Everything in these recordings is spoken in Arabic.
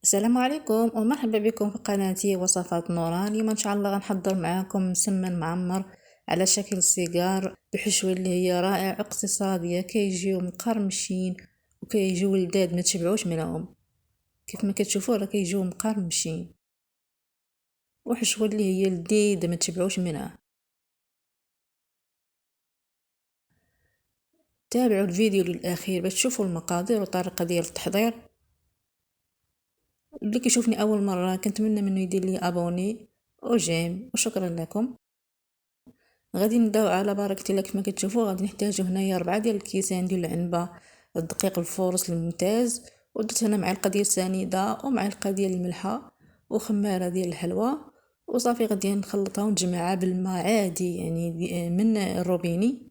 السلام عليكم ومرحبا بكم في قناتي وصفات نوران. اليوم ان شاء الله غنحضر معاكم مسمن معمر على شكل سيجار بحشوه اللي هي رائعه اقتصاديه، كيجيو مقرمشين وكيجيو لذاذ ما تشبعوش منهم. كيف ما كتشوفوا راه كيجيو مقرمشين وحشوه اللي هي لذيذه ما تشبعوش منها. تابعوا الفيديو للاخير باش تشوفوا المقادير والطريقه ديال التحضير. اللي كيشوفني اول مره كنتمنى منه يدير لي ابوني وجيم، وشكرا لكم. غادي نبداو على بركه الله. كما كتشوفوا غادي نحتاجو هنايا 4 ديال الكيسان ديال العنبه، الدقيق الفورس الممتاز، ودرت هنا معلقه ديال سنيده ومعلقه ديال الملحه وخماره ديال الحلوى، وصافي غادي نخلطها ونجمعها بالماء عادي يعني من الروبيني.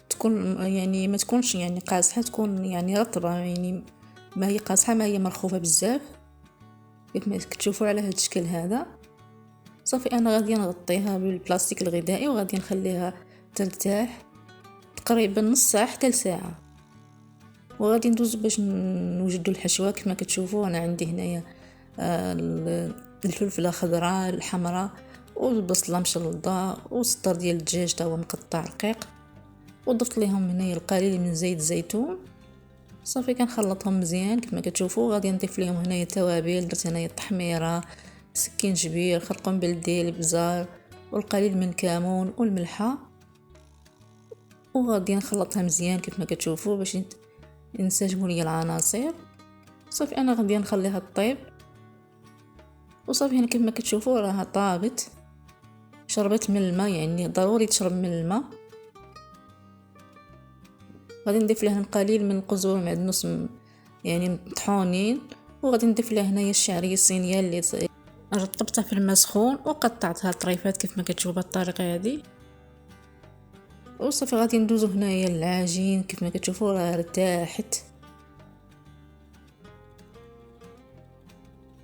تكون يعني ما تكونش يعني قاصحه، تكون يعني رطبه، يعني ما هي قاصحه ما هي مرخوفه بزاف كما كتشوفوا على هذا الشكل هذا. صافي انا غادي نغطيها بالبلاستيك الغذائي وغادي نخليها ترتاح تقريبا نص ساعه حتى لساعه، وغادي ندوز باش نوجدوا الحشوه. كما كتشوفوا انا عندي هنايا الفلفله الخضراء الحمراء والبصله مشلضه والصدر ديال الدجاج تا هو مقطع رقيق، وضفت ليهم هنايا القليل من زيت الزيتون. صافي كنخلطهم مزيان. كما كتشوفوا غادي نضيف ليهم هنايا التوابل، درت هنايا التحميره، سكينجبير، خرقوم بلدي، الابزار والقليل من الكمون والملحه، وغادي نخلطها مزيان كيف كتشوفوا باش ينسجموا لي العناصر. صافي انا غادي نخليها طيب، وصافي هنا كما كتشوفوا راها طابت، شربت من الماء، يعني ضروري تشرب من الماء. غادي نضيف لها القليل من القزبر معدنوس يعني مطحونين، وغادي نضيف لها هنايا الشعريه الصينيه اللي رطبتها في الماء سخون وقطعتها طريفات كيف ما كتشوفوا بالطريقه هذه. وصافي غادي ندوزو هنايا العجين. كيف ما كتشوفوا راه ارتاحت،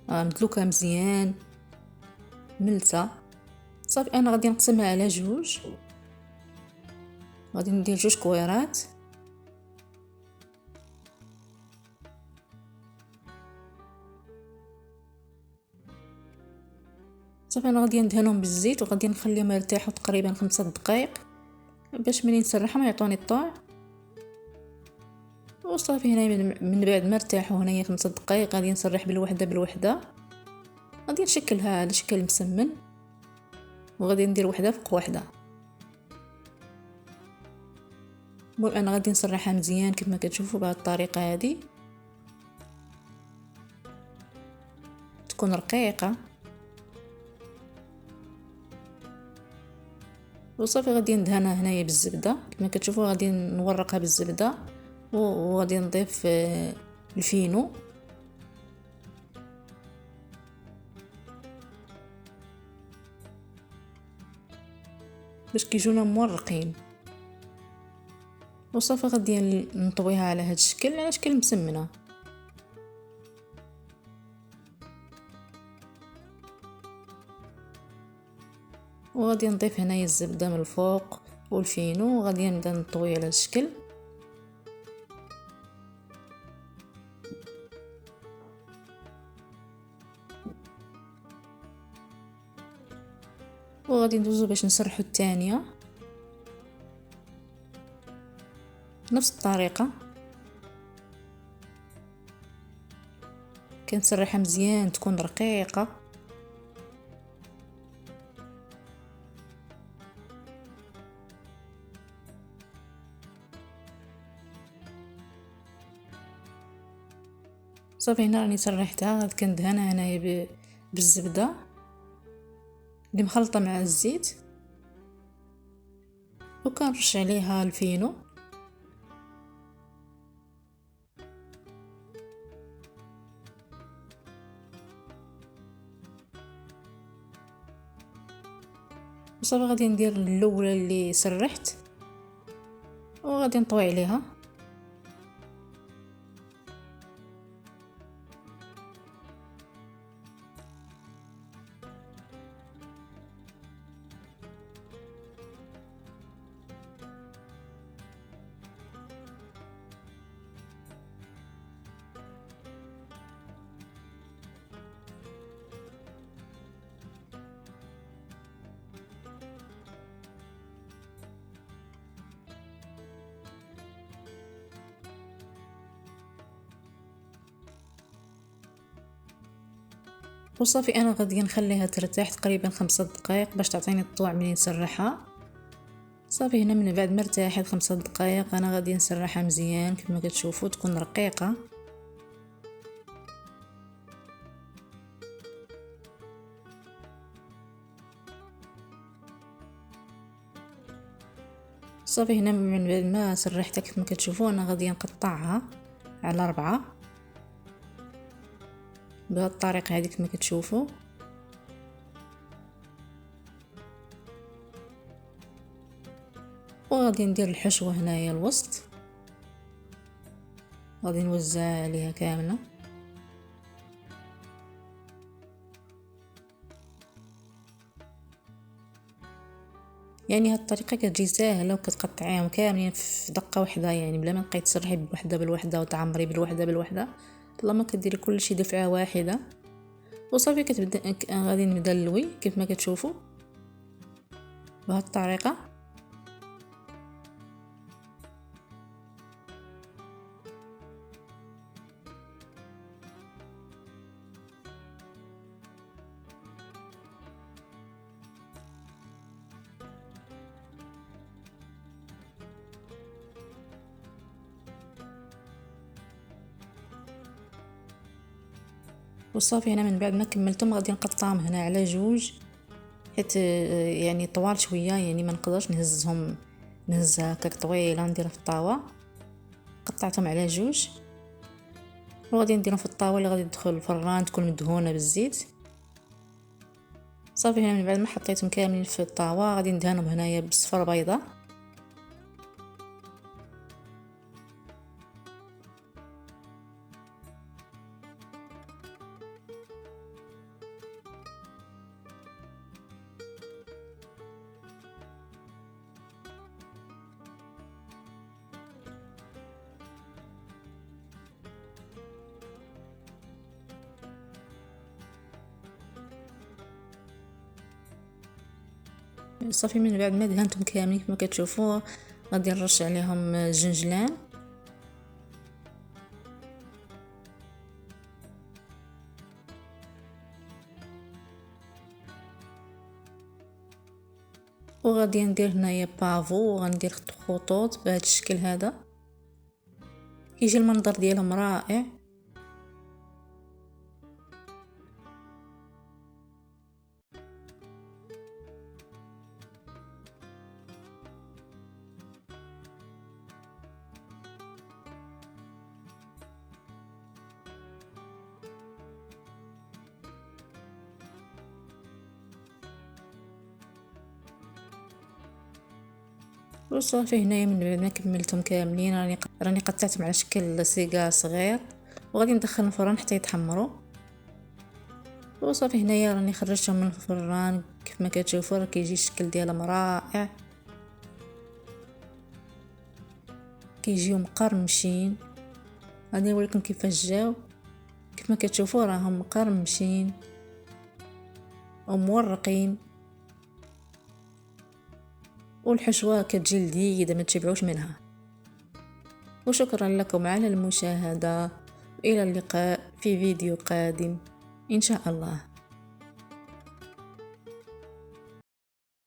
مدلوكه مزيان ملسه. صافي انا غادي نقسمها على جوج، غادي ندير جوج كويرات. صافي انا غادي ندهنهم بالزيت وغادي نخليهم يرتاحوا تقريبا 5 دقائق باش ملي نسرحهم يعطوني الطوع. وصافي هنا من بعد ما ارتاحوا هنايا 5 دقائق غادي نسرح بالوحده بالوحده، غادي نشكلها على شكل مسمن وغادي ندير وحده فوق وحده. انا غادي نسرحها مزيان كما كتشوفوا بهذه الطريقه هذه، تكون رقيقه. وصافي غادي ندهنها هنايا بالزبده كما كتشوفوا، غادي نورقها بالزبده وغادي نضيف الفينو باش كيجونا مورقين. وصافي غادي نطويها على هذا الشكل، على شكل مسمنه. وغادي نضيف هنايا الزبده من الفوق والفينو، وغادي نبدا نطوي على الشكل. وغادي ندوزو باش نسرحو الثانيه نفس الطريقه، كنسرحها مزيان تكون رقيقه. صافي هنا راني سرحتها، غادي كندهنها هنايا بالزبده اللي مخلطه مع الزيت، وكنرش عليها الفينو. وصافي غادي ندير الاولى اللي سرحت وغادي نطوي عليها. وصافي انا غادي نخليها ترتاح تقريبا 5 دقائق باش تعطيني الطوع ملي نسرحها. صافي هنا من بعد ما ارتاحت 5 دقائق انا غادي نسرحها مزيان كما كتشوفوا تكون رقيقه. صافي هنا من بعد ما سرحتها كما كتشوفوا انا غادي نقطعها على 4 بهذه الطريقه هذه كما كتشوفوا. وغادي ندير الحشوه هنايا الوسط، غادي نوزع عليها كامله. يعني هاد الطريقه كتجي ساهله وكتقطعيهم كاملين في دقه واحده، يعني بلا ما تبقاي تسرحي بوحده بالوحده وتعمري بالوحده بالوحده، لما كديري كلشي دفعه واحده. وصافي كتبدا غادي نبدا نلوي كيف ما كتشوفوا بهاد الطريقه. وصافي هنا من بعد ما كملتهم غادي نقطعهم هنا على 2 حيت يعني طوال شويه، يعني ما نقدرش نهزها هكاك طويله نديرها في الطاوه. قطعتهم على 2 وغادي نديرهم في الطاوه اللي غادي تدخل الفران تكون مدهونه بالزيت. صافي هنا من بعد ما حطيتهم كاملين في الطاوه غادي ندهنهم هنايا بالصفر بيضه. صافي من بعد ما دهنتهم كاملين كما كتشوفوا غادي نرش عليهم الجنجلان. وغادي ندير هنايا بافو وغندير خطوط بهذا الشكل هذا، كيجي المنظر ديالهم رائع. وصافي هنايا من بعد ما كملتهم كاملين راني قطعتهم على شكل سيقا صغير وغادي ندخلهم الفران حتى يتحمروا. وصافي هنايا راني خرجتهم من الفران كيف ما كتشوفوا راه كيجي الشكل ديالهم رائع، كيجيو مقرمشين. غادي نوريكم كيفاش جاو. كيف ما كتشوفوا راهم مقرمشين ومورقين، والحشوه كتجي لذيذه ما تشبعوش منها. وشكرا لكم على المشاهده، الى اللقاء في فيديو قادم ان شاء الله.